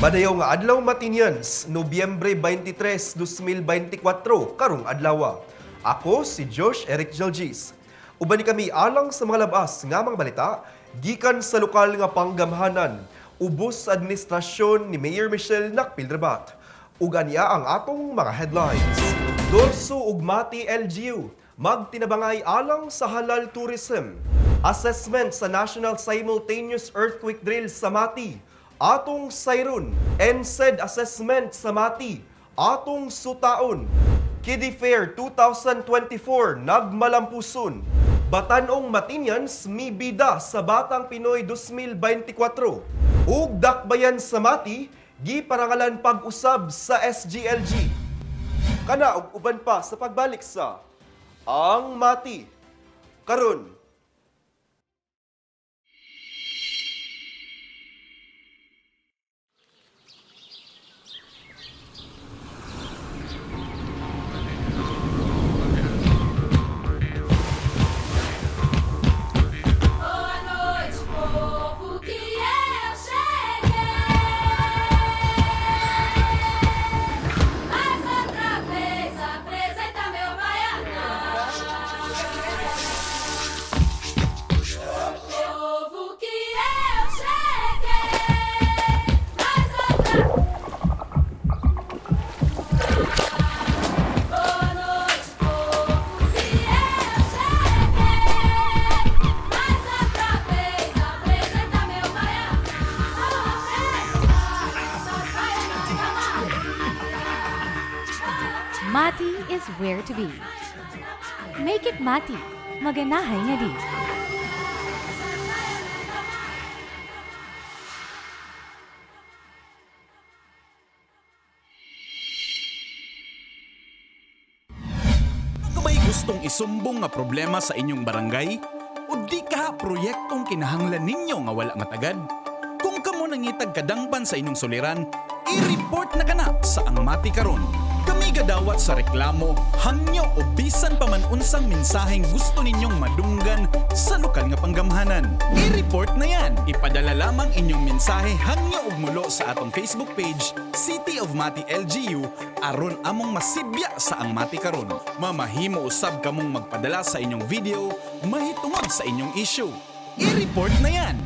Madayaw nga adlaw Matinians, Nobyembre 23, 2024, karong adlaw. Ako si Josh Eric Jalgis. Uban ni kami alang sa mga labas nga mga balita gikan sa lokal nga panggamhanan, ubos sa administrasyon ni Mayor Michelle Nakpildrabat. Ug aniya ang atong mga headlines. Dorso ug Mati LGU magtinabangay alang sa halal tourism. Assessment sa National Simultaneous Earthquake Drill sa Mati. Atong sayron. NSED assessment sa Mati. Atong sutaon. Kiddie Fair 2024 nagmalampuson. Batanong Matinians mibida sa Batang Pinoy 2024. Ug dakbayan sa Mati giparangalan pag-usab sa SGLG. Kana ug uban pa sa pagbalik sa Ang Mati karon. Mati is where to be. Make it Mati. Maganahay nga di. May gustong isumbong nga problema sa inyong barangay? O di ka proyektong kinahanglan ninyo nga wala matagad? Kung kamo nangitag kadangpan sa inyong suliran, i-report na kana sa Ang Mati karon. Kami gadawat sa reklamo, hangyo o bisan pa man unsang mensaheng gusto ninyong madunggan sa lokal nga panggamhanan. I-report na yan. Ipadala lamang inyong mensahe hangyo ug mulo sa atong Facebook page, City of Mati LGU, aron among masibya sa Ang Mati karon. Mamahimo usab kamong magpadala sa inyong video, mahitungod sa inyong issue. I-report na yan.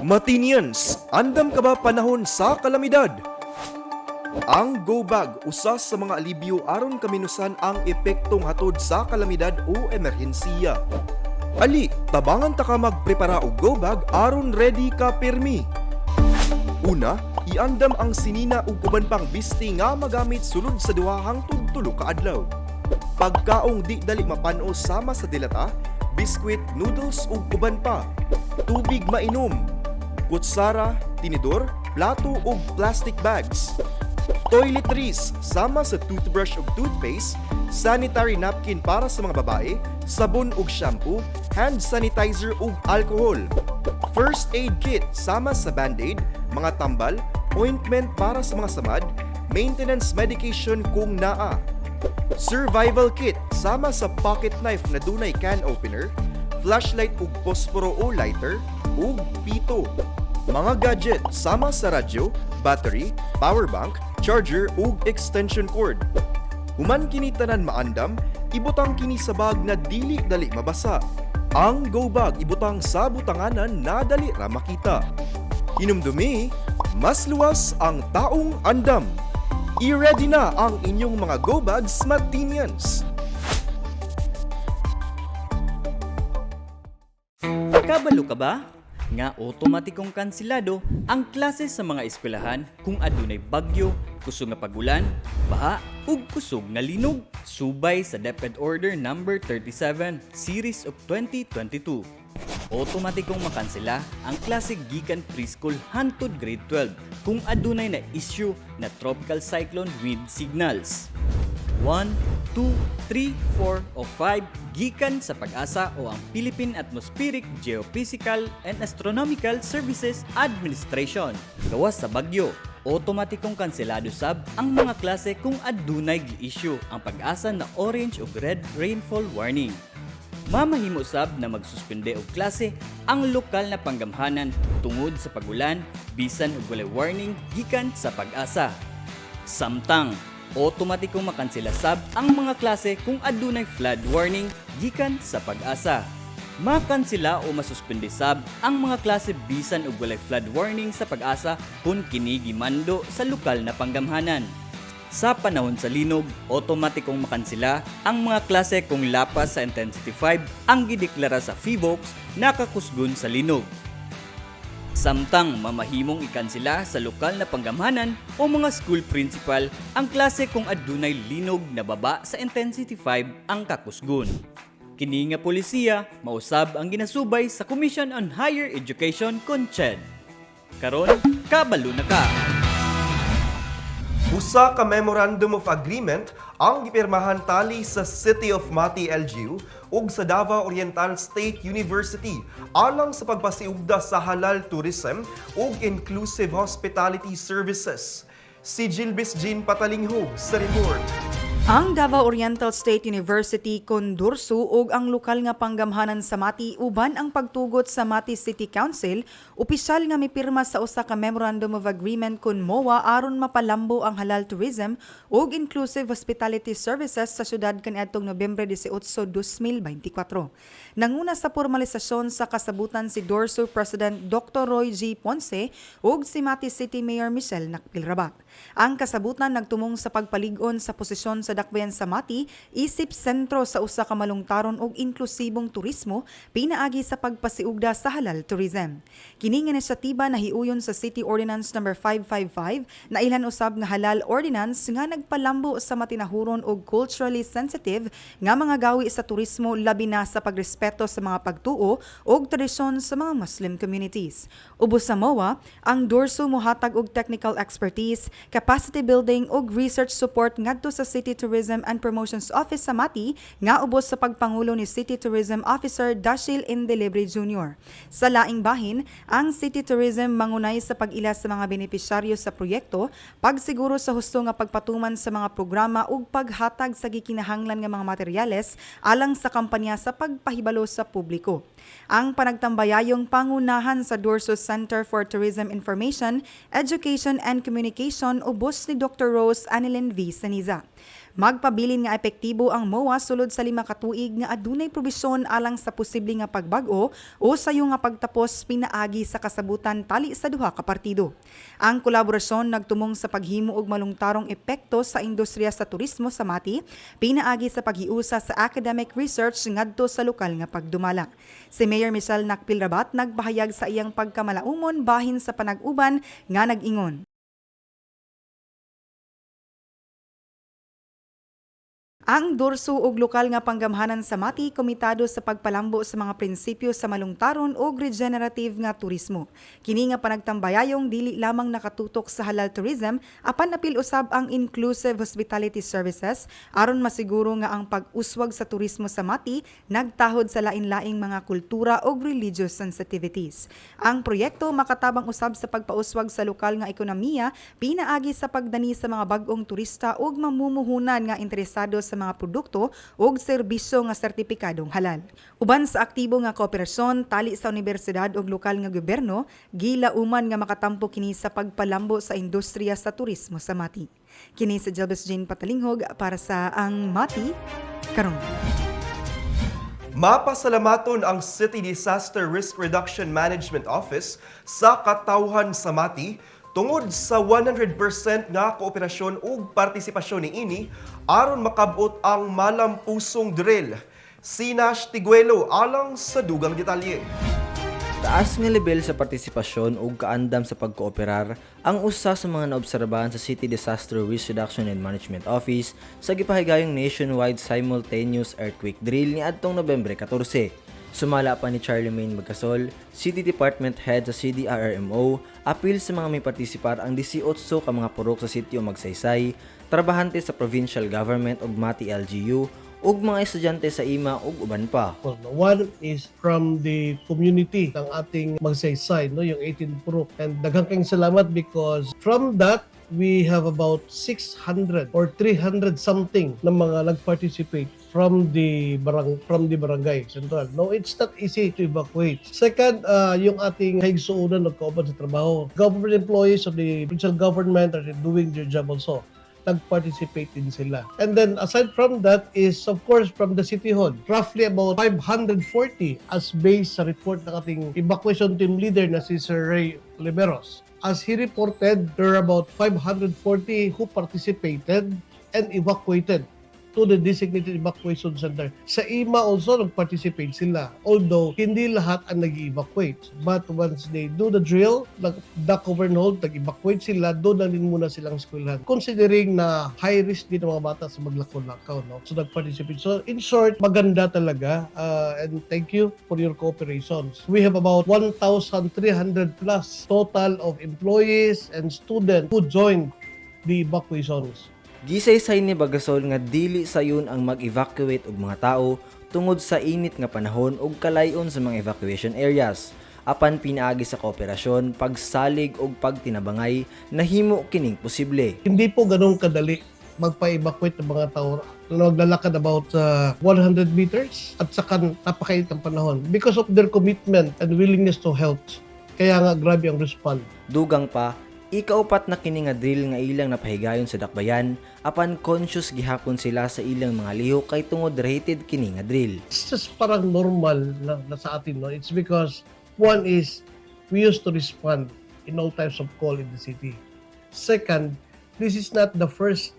Matinians, andam ka ba panahon sa kalamidad? Ang Go Bag usa sa mga alibyo aron kaminusan ang epektong hatod sa kalamidad o emerhensiya. Ali, tabangan ta ka magprepara og Go Bag aron ready ka pirmi. Una, iandam ang sinina ug uban pang bisti nga magamit sulod sa duha hangtod tulo ka adlaw. Pagkaong di dali mapano sama sa dilata, biskwit, noodles ug uban pa. Tubig mainom, kutsara, tinidor, plato ug plastic bags. Toiletries sama sa toothbrush ug toothpaste, sanitary napkin para sa mga babae, sabon ug shampoo, hand sanitizer ug alcohol. First aid kit sama sa band-aid, mga tambal, ointment para sa mga samad, maintenance medication kung naa. Survival kit sama sa pocket knife na dunay can opener, flashlight ug posporo o lighter, ug pito. Mga gadget sama sa radyo, battery, power bank, charger ug extension cord. Human kini tanan maandam, ibutang kini sa bag na dili dali mabasa. Ang go bag ibutang sa butanganan na dali ra makita. Hinumdumi, mas luwas ang taong andam. I-ready na ang inyong mga go bags, Matinians. Kabalo ka ba? Nga otomatikong kansilado ang klase sa mga eskwelahan kung adunay bagyo, kusog nga pagulan, baha, ug kusog nga linog. Subay sa DepEd Order No. 37 Series of 2022. Otomatikong makansela ang klase gikan preschool hangtod grade 12 kung adunay na issue na tropical cyclone wind signals. 1, 2, 3, 4 o 5 gikan sa pag-asa o ang Philippine Atmospheric, Geophysical and Astronomical Services Administration. Gawas sa bagyo, otomatikong kanselado sab ang mga klase kung adunay gi-issue ang pag-asa na orange o red rainfall warning. Mamahimo sab na magsuspende og klase ang lokal na panggamhanan tungod sa pagulan bisan og walay warning gikan sa pag-asa. Samtang otomatikong makansela sab ang mga klase kung adunay flood warning gikan sa pag-asa. Makansela o masuspende sab ang mga klase bisan og walay flood warning sa pag-asa kung kini gimando sa lokal na panggamhanan. Sa panahon sa linog, otomatikong makansela ang mga klase kung lapas sa intensity 5 ang gideklara sa PHIVOLCS nakakusgon sa linog. Samtang mamahimong ikansela sa lokal na panggamhanan o mga school principal ang klase kung adunay linog na baba sa intensity 5 ang kakusgon. Kini nga polisiya mausab ang ginasubay sa Commission on Higher Education CONCHED. Karon, kabalo na ka! Usa ka Memorandum of Agreement ang gipirmahan tali sa City of Mati, LGU ug sa Davao Oriental State University alang sa pagpasiugda sa halal tourism ug inclusive hospitality services. Si Gilbis Jean Patalingho sa report. Ang Davao Oriental State University kondurso ug ang lokal nga panggamhanan sa Mati uban ang pagtugot sa Mati City Council, opisyal nga mipirma sa usa ka Memorandum of Agreement kun MOA aron mapalambo ang halal tourism ug inclusive hospitality services sa syudad kaniadtong Nobyembre 18, 2024. Nanguna sa formalisasyon sa kasabutan si Dorso President Dr. Roy G. Ponce ug si Mati City Mayor Michelle Nakpilrabat. Ang kasabutan nagtumong sa pagpalig-on sa posisyon sa dakbayan sa Mati, isip sentro sa usa ka malungtaron ug inklusibong turismo pinaagi sa pagpasiugda sa halal tourism. Kini nga inisyatiba nahiuyon sa City Ordinance No. 555 na ilan usab nga halal ordinance nga nagpalambo sa matinahuron ug culturally sensitive nga mga gawi sa turismo labi na sa pagrespeto sa mga pagtuo ug tradisyon sa mga Muslim communities. Ubos sa MOA, ang Dorso mohatag og technical expertise, capacity building ug research support ngadto sa City Tourism and Promotions Office sa Mati nga ubos sa pagpangulo ni City Tourism Officer Dashil Indelibre Jr. Sa laing bahin, ang City Tourism mangunay sa pag-ila sa mga benepisyaryo sa proyekto, pagsiguro sa husto nga pagpatuman sa mga programa ug paghatag sa gikinahanglan nga mga materyales alang sa kampanya sa pagpahibalo sa publiko. Ang panagtambayayong pangunahan sa Dorso Center for Tourism Information, Education and Communication ubos ni Dr. Rose Anilin V. Saniza. Magpabilin nga epektibo ang MOA sulod sa 5 ka tuig nga adunay probisyon alang sa posible nga pagbag-o o sayo nga pagtapos pinaagi sa kasabutan tali sa duha ka partido. Ang kolaborasyon nagtumong sa paghimo og malungtarong epekto sa industriya sa turismo sa Mati, pinaagi sa paghiusa sa academic research ngadto sa lokal nga pagdumala. Si Mayor Michelle Nakpilrabat nagpahayag sa iyang pagkamalaumon bahin sa panag-uban nga nag-ingon. Ang Dorso ug lokal nga panggamhanan sa Mati komitado sa pagpalambo sa mga prinsipyo sa malungtaron ug regenerative nga turismo. Kini nga panagtambayayong dili lamang nakatutok sa halal tourism apan napil usab ang inclusive hospitality services aron masiguro nga ang pag-uswag sa turismo sa Mati nagtahod sa lain-laing mga kultura ug religious sensitivities. Ang proyekto makatabang usab sa pagpauswag sa lokal nga ekonomiya pinaagi sa pagdani sa mga bag-ong turista ug mamumuhunan nga interesado sa mga produkto ug serbisyo nga sertipikadong halal. Uban sa aktibo nga kooperasyon tali sa universidad ug lokal nga gobyerno, gilauman nga makatampo kini sa pagpalambo sa industriya sa turismo sa Mati. Kini sa Jelbes Jane Patalinghog para sa Ang Mati karon. Mapasalamaton ang City Disaster Risk Reduction Management Office sa katawhan sa Mati tungod sa 100% nga kooperasyon ug partisipasyon ni ini aron makabot ang malampusong drill. Si Nash Tiguelo alang sa dugang detalye. Taas nga level sa partisipasyon ug kaandam sa pagkooperar ang usa sa mga naobserbahan sa City Disaster Risk Reduction and Management Office sa gipahigayong nationwide simultaneous earthquake drill niadtong Nobyembre 14. Sumala pa ni Charlemagne Magcasol, City Department Head sa CDRRMO, apil sa mga may partisipar ang 18 ka mga purok sa sitio Magsaysay, trabahante sa provincial government ug Mati LGU, ug mga estudyante sa IMA ug uban pa. One is from the community ng ating Magsaysay, no, yung 18 purok. And daghang kayong salamat because from that, we have about 600 or 300 something na mga nag-participate from the barangay central. No, it's not easy to evacuate. Second, yung ating kaigsuunan o kauban sa trabaho. Government employees of the provincial government are doing their job also. Nag-participate din sila. And then aside from that is of course from the City Hall. Roughly about 540 as based sa report ng ating evacuation team leader na si Sir Ray Liberos. As he reported, there are about 540 who participated and evacuated to the designated evacuation center. Sa IMA also, nag-participate sila. Although, hindi lahat ang nag-evacuate. But once they do the drill, nag-cover and hold, nag-evacuate sila, doon na din muna silang eskwelahan. Considering na high risk din ng mga bata sa maglakaw-lakaw, no? So, nag-participate. So, in short, maganda talaga. And thank you for your cooperations. We have about 1,300 plus total of employees and students who joined the evacuations. Gisaysay ni Bagasol nga dili sayon ang mag-evacuate og mga tao tungod sa init nga panahon ug kalayon sa mga evacuation areas. Apan pinaagi sa kooperasyon, pagsalig ug pagtinabangay nahimo kining posible. Hindi po ganun kadali magpa-evacuate ng mga tao. Naglalakad about 100 meters at saka napakainit ang panahon because of their commitment and willingness to help. Kaya nga grabe ang respond. Dugang pa, ikaupat na kini nga drill nga ilang napahigayon sa dakbayan apan conscious gihapon sila sa ilang mga lihok kay tungod rated kini nga drill. It's just parang normal na sa atin, no? It's because one is we used to respond in all types of call in the city. Second, this is not the first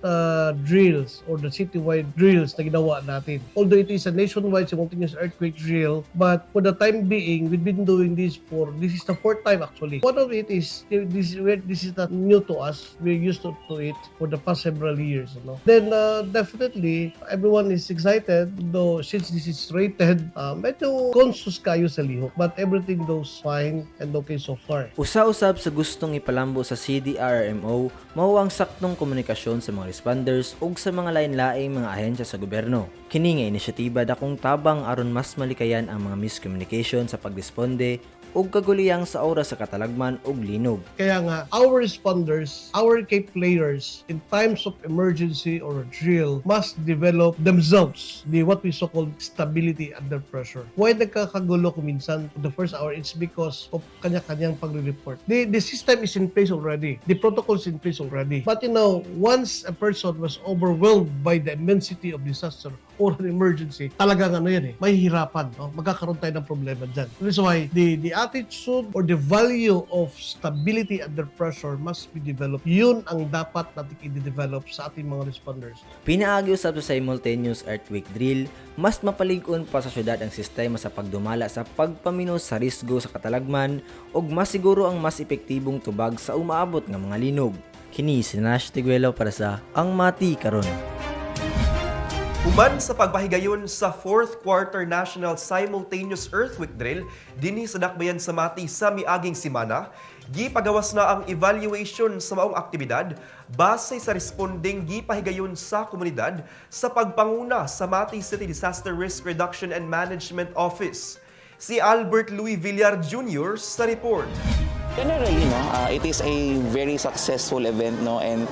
drills or the citywide drills na ginawa natin. Although it is a nationwide simultaneous earthquake drill, but for the time being, we've been doing this is the fourth time actually. One of it is, this is not new to us. We're used to it for the past several years. You know? Then definitely, everyone is excited, though since this is rated, medyo conscious kayo sa lihok. But everything goes fine and okay so far. Usa-usab sa gustong ipalambo sa CDRRMO, mao ang saktong komunikasyon sa mga responders ug sa mga lain-laing mga ahensya sa gobyerno. Kini nga inisyatiba dakong tabang aron mas malikayan ang mga miscommunication sa pagresponde ug kaguliyang sa oras sa katalagman ug linog. Kaya nga, our responders, our key players in times of emergency or drill must develop themselves what we so called stability under pressure. Why nagkakagulo ko minsan the first hour? It's because of kanya-kanyang pagre-report. The system is in place already. The protocol is in place already. But you know, once a person was overwhelmed by the immensity of disaster or an emergency, talagang ano yan mahihirapan, no? Magkakaroon tayo ng problema dyan. That's why the attitude or the value of stability under pressure must be developed. Yun ang dapat natin i-develop sa ating mga responders. Pinaagi usab sa simultaneous earthquake drill, mas mapalig-on pa sa syudad ang sistema sa pagdumala sa pagpaminos sa risgo sa katalagman ug mas siguro ang mas epektibong tubag sa umaabot nga mga linog. Kini si Nash Tiguelo para sa Ang Mati karon. Human sa pagpahigayon sa 4th Quarter National Simultaneous Earthquake Drill dinhi sa Dakbayan sa Mati sa miaging semana, gipagawas na ang evaluation sa maong aktibidad base sa responding gipahigayon sa komunidad sa pagpanguna sa Mati City Disaster Risk Reduction and Management Office. Si Albert Louis Villar Jr. sa report. Generally, it is a very successful event, and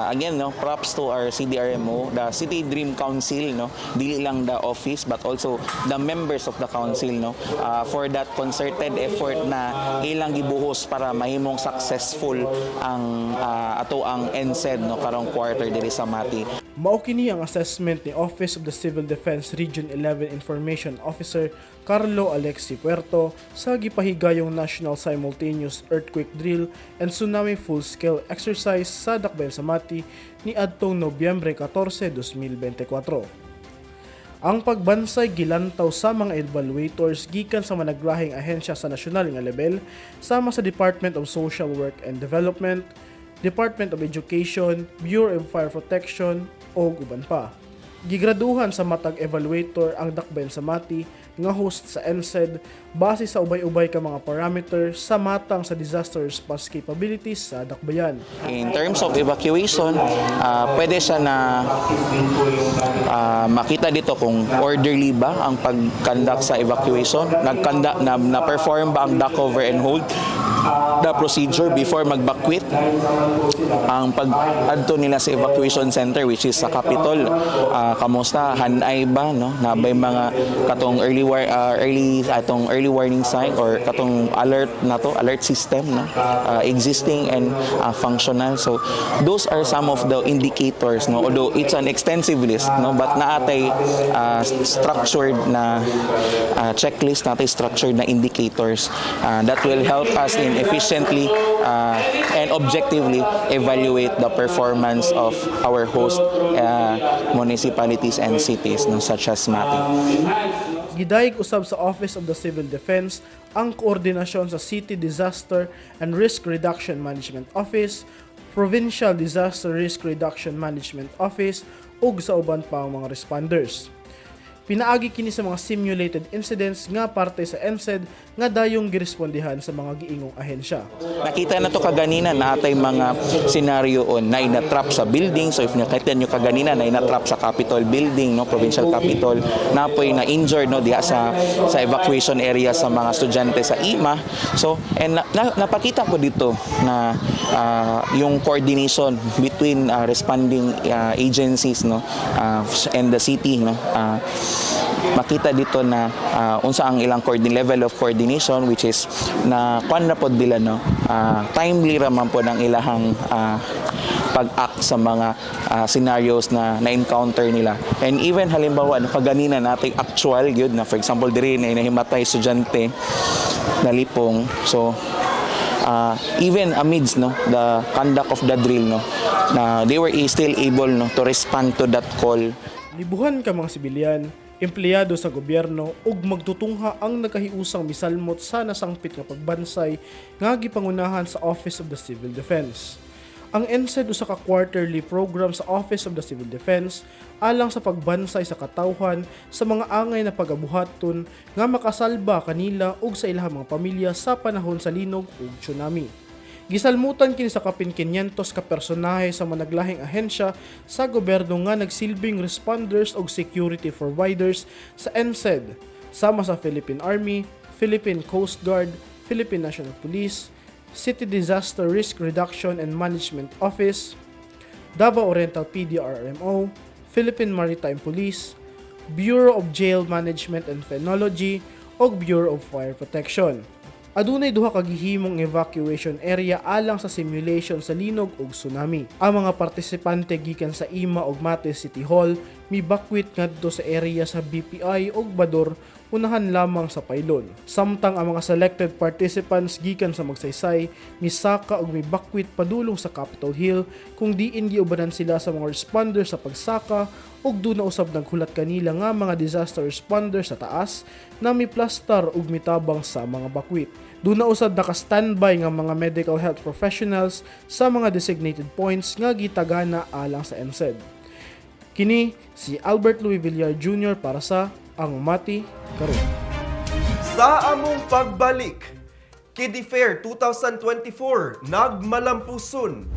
again, props to our CDRMO, the City Dream Council, dili lang the office but also the members of the council, for that concerted effort na ilang gibuhos para mahimong successful ang ang NCED karong quarter diri sa Mati. Mao kini ang assessment ni Office of the Civil Defense Region 11 Information Officer Carlo Alexi Puerto sa gipahigayong National Simultaneous Earthquake Drill and Tsunami Full-Scale Exercise sa Dakbayan sa Mati ni adtong Nobyembre 14, 2024. Ang pagbansay gilantaw sa mga evaluators gikan sa managrahing ahensya sa nasyonal nga level sama sa Department of Social Work and Development, Department of Education, Bureau of Fire Protection o uban pa. Gigraduhan sa matag evaluator ang Dakbayan sa Mati nga host sa NCED base sa ubay-ubay ka mga parameter sa matang sa disaster response capabilities sa Dakbayan. In terms of evacuation, pwede siya na makita dito kung orderly ba ang pag-conduct sa evacuation, na-perform ba ang duck over and hold, the procedure before mag-evacuate, ang pag-adto nila sa evacuation center which is sa Capitol, kamusta, hanay ba, nabay mga katong early warning sign or katong alert system existing and functional. So those are some of the indicators, although it's an extensive list, but naatay structured na checklist, naatay structured na indicators that will help us in efficiently and objectively evaluate the performance of our host municipalities and cities, such as Mati. Gidayeg usab sa Office of the Civil Defense ang koordinasyon sa City Disaster and Risk Reduction Management Office, Provincial Disaster Risk Reduction Management Office ug sa uban pa ang mga responders. Pinaagi kini sa mga simulated incidents nga parte sa NCED nga dayong girespondihan sa mga giingong ahensya. Nakita na to kaganina na atay mga scenario na ina-trap sa building. So if nakita nyo kaganina na ina-trap sa Capitol building, Provincial Capitol, napoy na injured diya sa evacuation area sa mga estudyante sa IMA. So and napakita ko dito na yung coordination between responding agencies and the city, makita dito na unsa ang ilang level of coordination, which is na kuan na pod nila timely raman po ng ilahang pag-act sa mga scenarios na na-encounter nila. And even halimbawa kaganina nating actual gyud na, for example, diri na nahimatay estudyante na lipong. So even amidst the conduct of the drill, na they were still able to respond to that call. Libuhan ka mga sibilyan, empleyado sa gobyerno ug magtutungha ang nagkahiusang misalmot sa nasangpit nga pagbansay nga gipangunahan sa Office of the Civil Defense. Ang NCED usa ka quarterly program sa Office of the Civil Defense alang sa pagbansay sa katawhan sa mga angay na pagabuhaton nga makasalba kanila ug sa ilahang mga pamilya sa panahon sa linog ug tsunami. Gisalmutan kini sa kapin 500 ka personahe sa managlahing ahensya sa gobyerno nga nagsilbing responders ug security providers sa NCED, sama sa Philippine Army, Philippine Coast Guard, Philippine National Police, City Disaster Risk Reduction and Management Office, Davao Oriental PDRMO, Philippine Maritime Police, Bureau of Jail Management and Phenology ug Bureau of Fire Protection. Adunay duha ka gihimong evacuation area alang sa simulation sa linog ug tsunami. Ang mga partisipante gikan sa IMA ug Mati City Hall mibakwit ngadto sa area sa BPI ug Bador unahan lamang sa paylon. Samtang ang mga selected participants gikan sa Magsaysay misaka ug mibakwit padulong sa Capitol Hill kung diin giubanan sila sa mga responder sa pagsaka ug duna usab naghulat kanila nga mga disaster responders sa taas na miplastar ug mitabang sa mga bakwit. Duna usab naka-standby nga mga medical health professionals sa mga designated points nga gitagana alang sa NCED. Kini si Albert Louis Villar Jr. para sa Ang Mati Karon. Sa among pagbalik, Kiddie Fair 2024 nagmalampuson.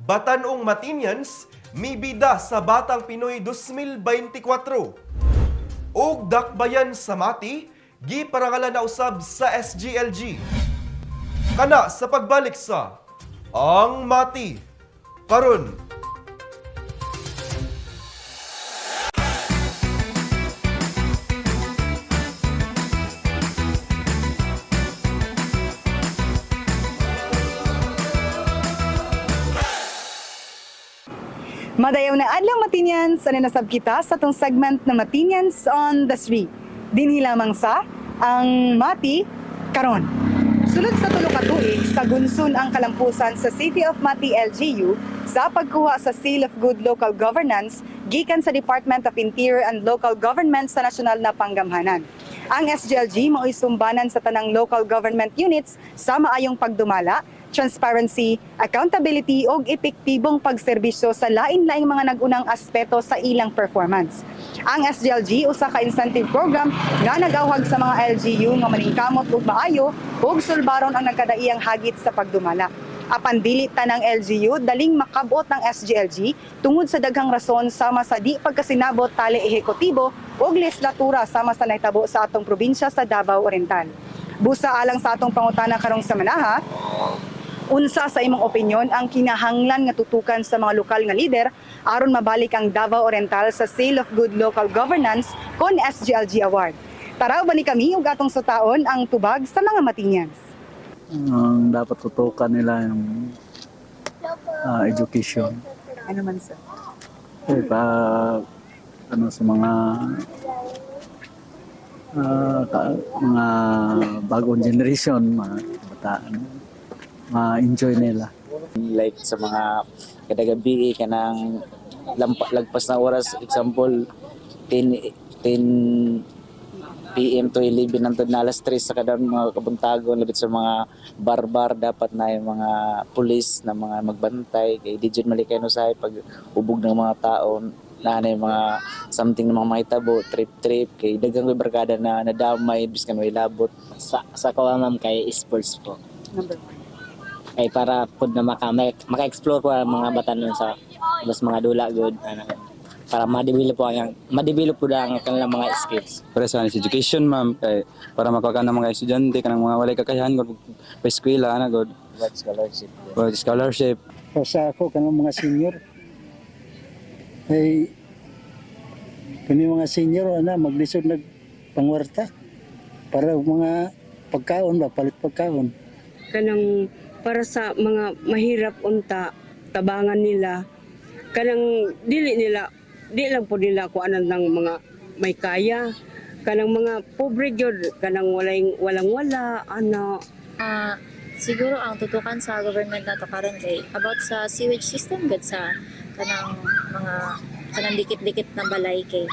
Batanong Matinians mibida sa Batang Pinoy 2024. Og dakbayan sa Mati giparangalan na usab sa SGLG. Kana sa pagbalik sa Ang Mati Karon. Madayaw na adlaw Matinians, ano nasab kita sa tong segment na Matinians on the Street. Dinhi lamang sa Ang Mati Karon. Sulod sa tulo ka tuig, sa gunsun ang kalampusan sa City of Mati LGU sa pagkuha sa Seal of Good Local Governance gikan sa Department of Interior and Local Government sa nasyonal na panggamhanan. Ang SGLG mao'y sumbanan sa tanang local government units sa maayong pagdumala, transparency, accountability ug epektibong pagserbisyo sa lain-laing mga nagunang aspeto sa ilang performance. Ang SGLG usa ka incentive program nga nag-awhag sa mga LGU nga maningkamot ug maayo ug sulbaron ang nagkadaiyang hagit sa pagdumala. Apan dili tanang LGU daling makabot ng SGLG tungod sa daghang rason sama sa di pagkasinabot tali ehekutibo ug legislatura sama sa nahitabo sa atong probinsya sa Davao Oriental. Busa alang sa atong pangutana karong samanaha, unsa sa imong opinyon ang kinahanglan nga tutukan sa mga lokal nga lider aron mabalik ang Davao Oriental sa Seal of Good Local Governance kon SGLG Award? Taraw ba ni kami ug atong sutaon ang tubag sa mga Matinians. Ang dapat tutukan nila yung education. Ano man sa? Ano sa mga mga bagong generation, mga bataan, ma-enjoy nila. Like sa mga kadagabi kanang lagpas na oras, example 10 PM to 11 nantod na alas 3 sa kadang mga kabuntagon labit sa mga barbar dapat na yung mga pulis na mga magbantay kay digit malikay no sa pag ubog ng mga tao na yung mga something na mga mahitabo trip kay daghang barkada na nadamay biskan may labot sa ko ma'am kay sports po. Number 1. Ay para pud na maka-explore ko ang mga batanon sa mas mga dula good para ma-develop po ang kanilang mga skills. para sa education ma'am kay para makuha ng mga estudyante kanang mga walay kakayahan gud pa eskwela na gud scholarship O sa ako, kanang mga senior, ay kani mga senior maglisod pangwarta para mga pagkaon palit pagkaon. Kanang para sa mga mahirap unta tabangan nila kanang di lang po nila kuanan ng mga may kaya kanang mga pobre gyud kanang walang ano siguro ang tutukan sa government nato karon kay about sa sewage system gud sa kanang dikit-dikit na balay kay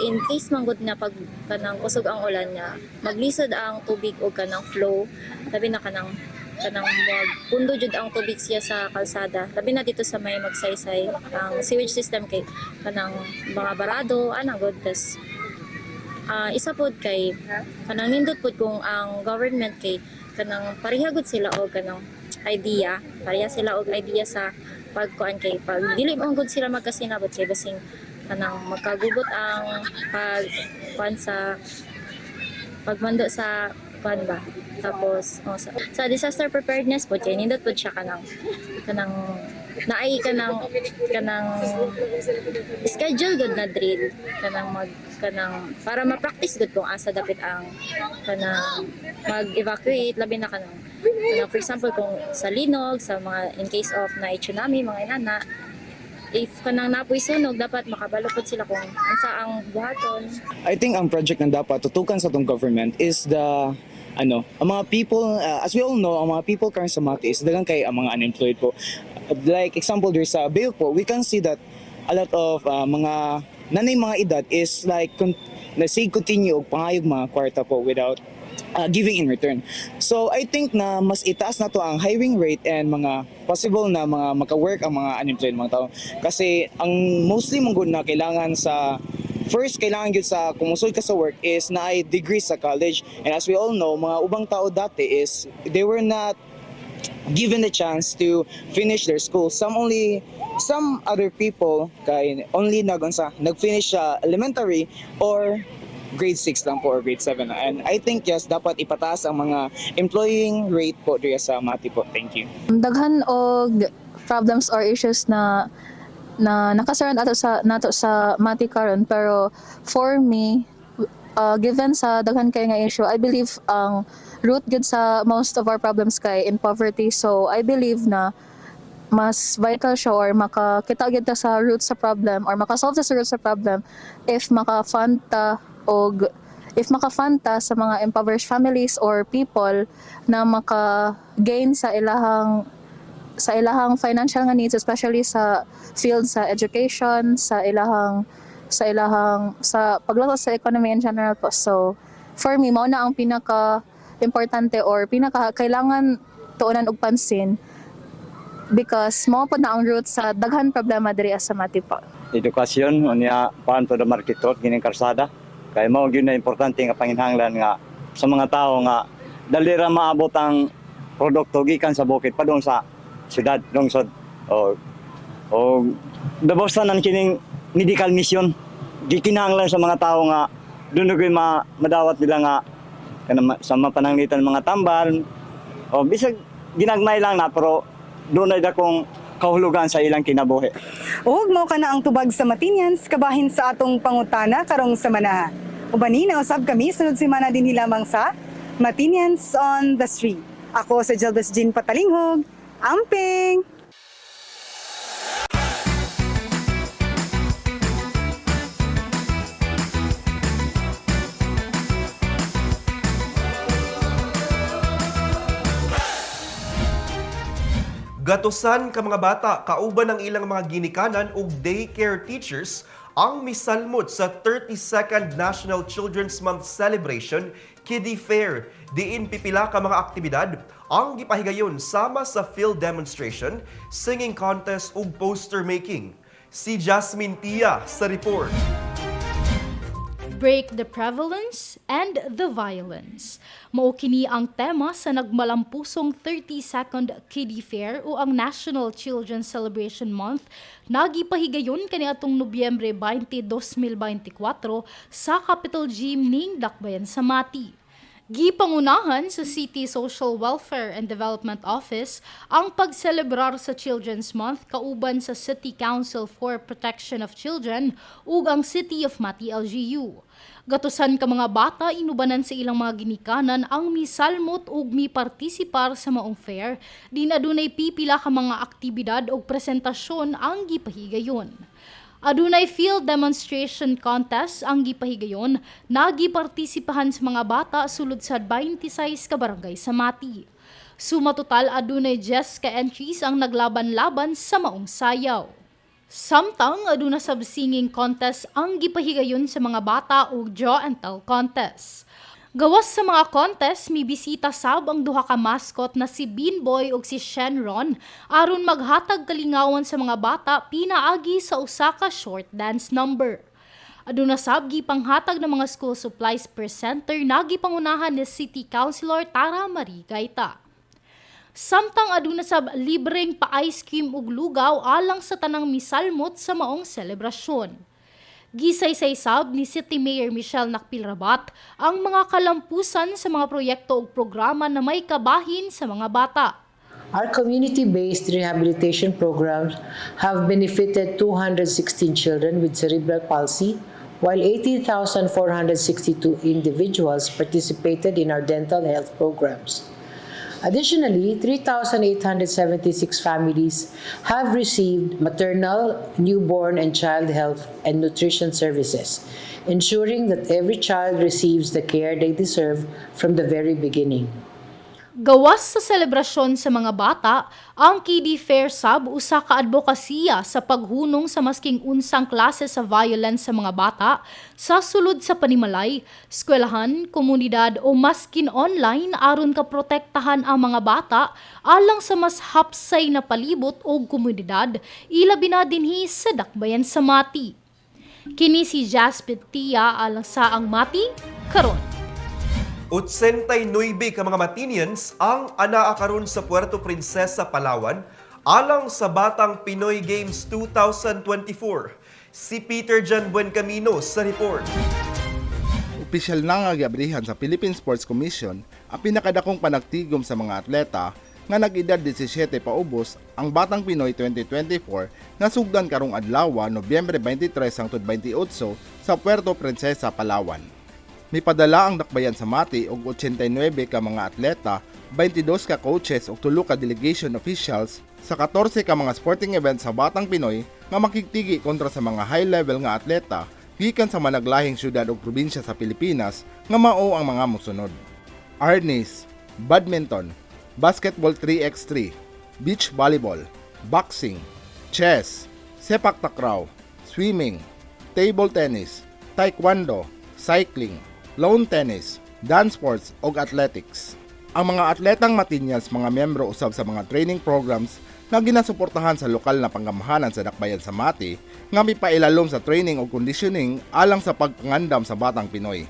in case manggod nga pag kanang kusog ang ulan nga maglisod ang tubig o kanang flow labi na kanang pundo jud ang tubig siya sa kalsada labi na dito sa may magsaysay ang sewage system kay kanang mga barado good tas isa pod kay kanang nindot pod kung ang government kay kanang pareha gud sila og kanang idea sa pagkuan kay pag dili mo gud sila magkasinabot kay basing kanang magkagugot ang pagkuan sa pagmando sa kuan ba tapos sa disaster preparedness po kay nindot pod siya kanang naay kanang schedule gud na drill kanang para ma-practice gud kung asa dapit ang kanang mag-evacuate labi na kanang for example kung sa linog sa mga in case of na tsunami mga inana if kanang napoy sunog dapat makabalupod sila kung unsa ang buhaton. I think ang project na dapat tutukan sa tong government is ang mga people, as we all know, ang mga people karon sa Mati is daghang kay ang mga unemployed po. Like example there sa Bayok po, we can see that a lot of mga nanay mga edad is like continue og pangayog mga kwarta po without giving in return. So I think na mas itaas na to ang hiring rate and mga possible na mga maka-work ang mga unemployed mga tao. Kasi ang mostly mong good na kailangan sa first kailangan gyud sa kumusol ka sa work is na ay degree sa college. And as we all know, mga ubang tao dati is they were not given the chance to finish their school. Some other people kay only nag-finish elementary or grade 6 lang po or grade 7. And I think yes, dapat ipataas ang mga employing rate po diya sa Mati po. Thank you. Daghan og problems or issues na nakasurround nato sa Mati karon, pero for me, given sa daghan kay nga issue, I believe ang root gud sa most of our problems kay in poverty. So I believe na mas vital siya or makakita gid ta sa root sa problem or makasolve sa root sa problem if maka-fund ta sa mga impoverished families or people na maka-gain sa ilahang financial nga needs, especially sa field sa education, sa pagluto sa economy in general po. So for me, mao na ang pinaka importante or pinaka kailangan tuunan og pansin because mao pod na ang root sa daghan problema diri sa Mati po. Edukasyon unya paano to the market road gining karsada. Kaya mao gyud na importante nga panginhanglan nga sa mga tao nga dali ra maabot ang produkto gikan sa bukid padung sa siyudad lungsod o dabosan ang kining medical mission gikinahanglan sa mga tao nga dunugoy madawat nila nga sa mapananglitan mga tambal o bisag ginagmay lang na pero dunay dakong kahulugan sa ilang kinabuhi. Ug mao kana ang tubag sa Matinians kabahin sa atong pangutana karong semana. Ubani na usab kami sunod semana dinhi lamang sa Matinians on the Street. Ako si Jelbes Jean Patalinghog. Amping. Gatusan ka mga bata, kauban ang ilang mga ginikanan ug daycare teachers ang misalmot sa 32nd National Children's Month Celebration Kiddie Fair. Diin pipila ka mga aktibidad ang gipahigayon sama sa field demonstration, singing contest ug poster making. Si Jasmine Tia sa report. Break the prevalence and the violence. Mao kini ang tema sa nagmalampusong 32nd Kiddie Fair o ang National Children's Celebration Month nagipahigayon kaniadtong Nobyembre 20, 2024 sa Capitol Gym ning Dakbayan sa Mati. Gipangunahan sa City Social Welfare and Development Office ang pagselebrar sa Children's Month kauban sa City Council for Protection of Children ug ang City of Mati LGU. Gatusan ka mga bata inubanan sa ilang mga ginikanan ang misalmot ug mipartisipar sa maong fair, di na adunay pipila ka mga aktibidad ug presentasyon ang gipahigayon. Adunay field demonstration contest ang gipahigayon, nagipartisipahan sa mga bata sulod sa 26 ka barangay sa Mati. Sumatotal adunay 10 ka entries ang naglaban-laban sa maong sayaw. Samtang aduna sab singing contest ang gipahigayon sa mga bata ug draw and tell contest. Gawas sa mga contest, may bisita sab ang duha ka mascot na si Beanboy ug si Shenron aron maghatag kalingawan sa mga bata pinaagi sa usa ka short dance number. Aduna sab gipanghatag ng mga school supplies per center nagipangunahan ni City Councilor Tara Marie Gaita. Samtang aduna sab libreng pa-ice cream ug lugaw alang sa tanang misalmot sa maong selebrasyon. Gisaysay sab ni City Mayor Michelle Nakpilrabat ang mga kalampusan sa mga proyekto ug programa na may kabahin sa mga bata. Our community-based rehabilitation programs have benefited 216 children with cerebral palsy, while 18,462 individuals participated in our dental health programs. Additionally, 3,876 families have received maternal, newborn, and child health and nutrition services, ensuring that every child receives the care they deserve from the very beginning. Gawas sa selebrasyon sa mga bata, ang KD Fair Sub usa ka advokasya sa paghunong sa masking unsang klase sa violence sa mga bata sa sulod sa panimalay, eskwelahan, komunidad o maskin online aron ka protektahan ang mga bata alang sa mas hapsay na palibot o komunidad, ilabi na dinhi sa dakbayan sa Mati. Kini si Jaspit Tia alang sa ang Mati karon. 89 ka mga Matinians ang anaa karon sa Puerto Princesa, Palawan alang sa Batang Pinoy Games 2024. Si Peter Jan Buencamino sa report. Opisyal na nga giabrihan sa Philippine Sports Commission ang pinakadakong panagtigom sa mga atleta nga nag-edad 17 paubos ang Batang Pinoy 2024 nga sugdan karong adlaw Nobyembre 23 hangtod 28 sa Puerto Princesa, Palawan. Mipadala ang dakbayan sa Mati og 89 ka mga atleta, 22 ka coaches ug 3 ka delegation officials sa 14 ka mga sporting events sa Batang Pinoy nga makigtigi kontra sa mga high-level nga atleta gikan sa managlahing syudad ug probinsya sa Pilipinas nga mao ang mga mosunod: arnis, badminton, basketball 3x3, beach volleyball, boxing, chess, sepak takraw, swimming, table tennis, taekwondo, cycling, lawn tennis, dance sports ug athletics. Ang mga atletang Matinians mga miyembro usab sa mga training programs nga ginasuportahan sa lokal na panggamahanan sa dakbayan sa Mati nga mipailalom sa training o conditioning alang sa pagpangandam sa Batang Pinoy.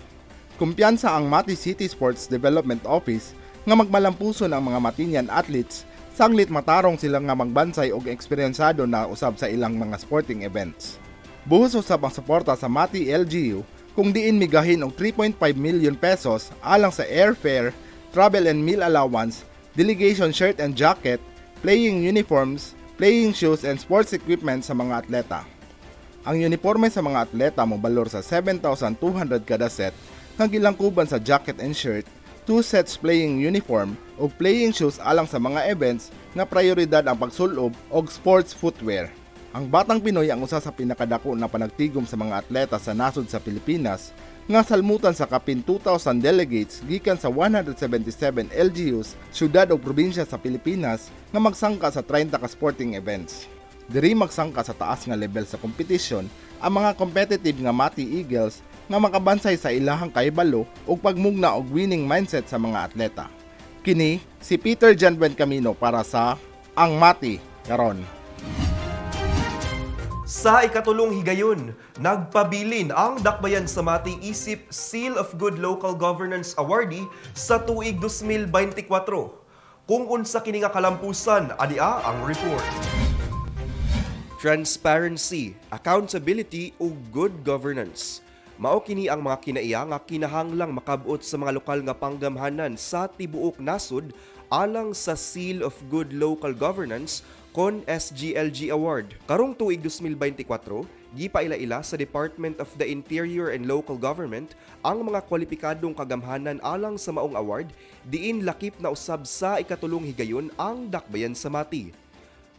Kumpiyansa ang Mati City Sports Development Office nga magmalampuson ang mga Matinian athletes sanglit matarong sila nga magbansay og eksperyensado na usab sa ilang mga sporting events. Buhos usab ang suporta sa Mati LGU kung diin migahin og 3.5 million pesos alang sa airfare, travel and meal allowance, delegation shirt and jacket, playing uniforms, playing shoes and sports equipment sa mga atleta. Ang uniforme sa mga atleta mobalor sa 7,200 kada set nga gilangkuban sa jacket and shirt, 2 sets playing uniform ug playing shoes alang sa mga events nga prioridad ang pagsulob og sports footwear. Ang Batang Pinoy ang usa sa pinakadako na panagtigom sa mga atleta sa nasod sa Pilipinas nga salmutan sa kapin 2,000 delegates gikan sa 177 LGUs, syudad o probinsya sa Pilipinas nga magsangka sa 30 ka sporting events. Diri magsangka sa taas nga level sa kompetisyon ang mga competitive nga Mati Eagles nga makabansay sa ilahang kahibalo ug pagmugna og winning mindset sa mga atleta. Kini si Peter Jan Buencamino para sa Ang Mati karon. Sa ikatulong higayon, nagpabilin ang dakbayan sa Mati isip Seal of Good Local Governance Awardee sa tuig 2024. Kung unsa kini nga kalampusan, adia ang report. Transparency, accountability ug good governance. Mao kini ang mga kinaiya nga kinahanglang makabot sa mga lokal nga panggamhanan sa tibuok nasod alang sa Seal of Good Local Governance kon SGLG Award. Karong tuig 2024, gipaila-ila sa Department of the Interior and Local Government ang mga kwalipikadong kagamhanan alang sa maong award, diin lakip na usab sa ikatulong higayon ang dakbayan sa Mati.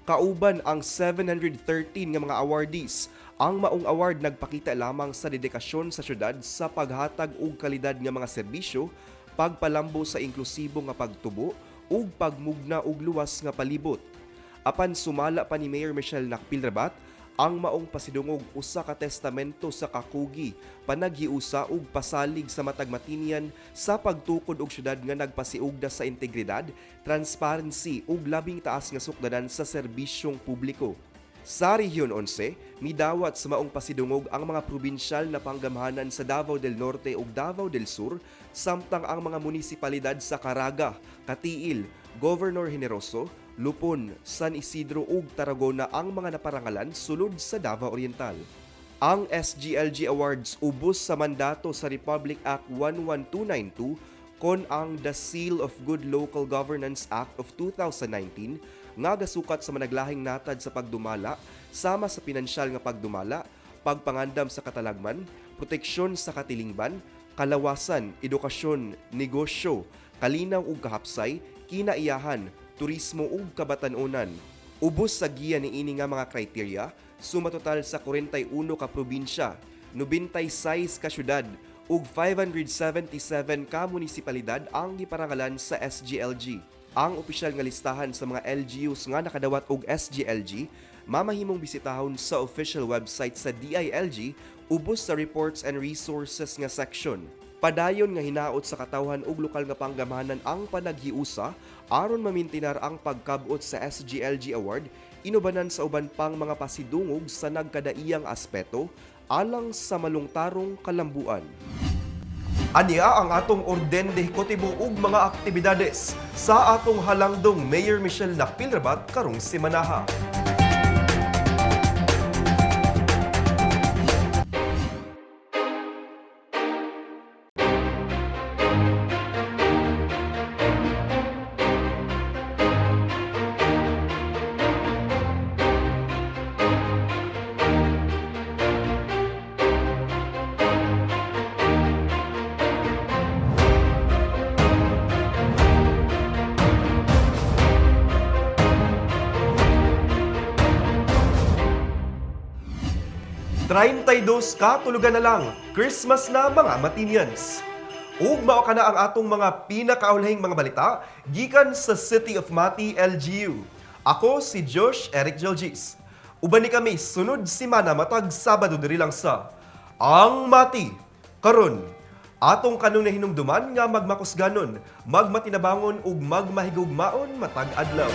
Kauban ang 713 nga mga awardees. Ang maong award nagpakita lamang sa dedikasyon sa syudad sa paghatag og kalidad nga mga serbisyo, pagpalambo sa inklusibo nga pagtubo ug pagmugna og luwas nga palibot. Apan sumala pa ni Mayor Michelle Nakpilrabat ang maong pasidungog usa ka testamento sa kakugi, panaghiusa ug pasalig sa matag Matinian sa pagtukod og syudad nga nagpasiugda sa integridad, transparency ug labing taas nga sukdanan sa serbisyong publiko. Sa Rehiyon 11, midawat sa maong pasidungog ang mga probinsyal na panggamhanan sa Davao del Norte ug Davao del Sur, samtang ang mga munisipalidad sa Caraga, Katiil, Governor Generoso, Lupon, San Isidro ug Tarragona ang mga naparangalan sulod sa Davao Oriental. Ang SGLG Awards ubos sa mandato sa Republic Act 11292 kon ang The Seal of Good Local Governance Act of 2019 nga gasukat sa managlahing natad sa pagdumala sama sa pinansyal nga pagdumala, pagpangandam sa katalagman, proteksyon sa katilingban, kalawasan, edukasyon, negosyo, kalinaw ug kahapsay, kinaiyahan, turismo ug kabatanunan. Ubos sa giya niini nga mga kriteria, sumatotal sa 41 ka probinsya, 96 ka syudad ug 577 ka munisipalidad ang giparangalan sa SGLG. Ang opisyal nga listahan sa mga LGUs nga nakadawat og SGLG mamahimong bisitahon sa official website sa DILG ubos sa Reports and Resources nga section. Padayon nga hinaot sa katawhan ug lokal nga panggamahanan ang panaghiusa aron mamintinar ang pagkabot sa SGLG Award inubanan sa uban pang mga pasidungog sa nagkadaiyang aspeto alang sa malungtarong kalambuan. Ania ang atong orden de ejecutibo ug mga aktibidades sa atong halangdong Mayor Michelle Nakpilrabat karong semanaha. Traintaydos ka tulugan na lang, Christmas na mga Matinians. Ug mao kana ang atong mga pinakaulahing mga balita gikan sa City of Mati, LGU. Ako si Josh Eric Gelgis. Uban ni kami sunod semana matag Sabado diri lang sa Ang Mati. Karon, atong kanunay hinumduman nga magmakusganon, magmatinabangon ug magmahigugmaon matag adlaw.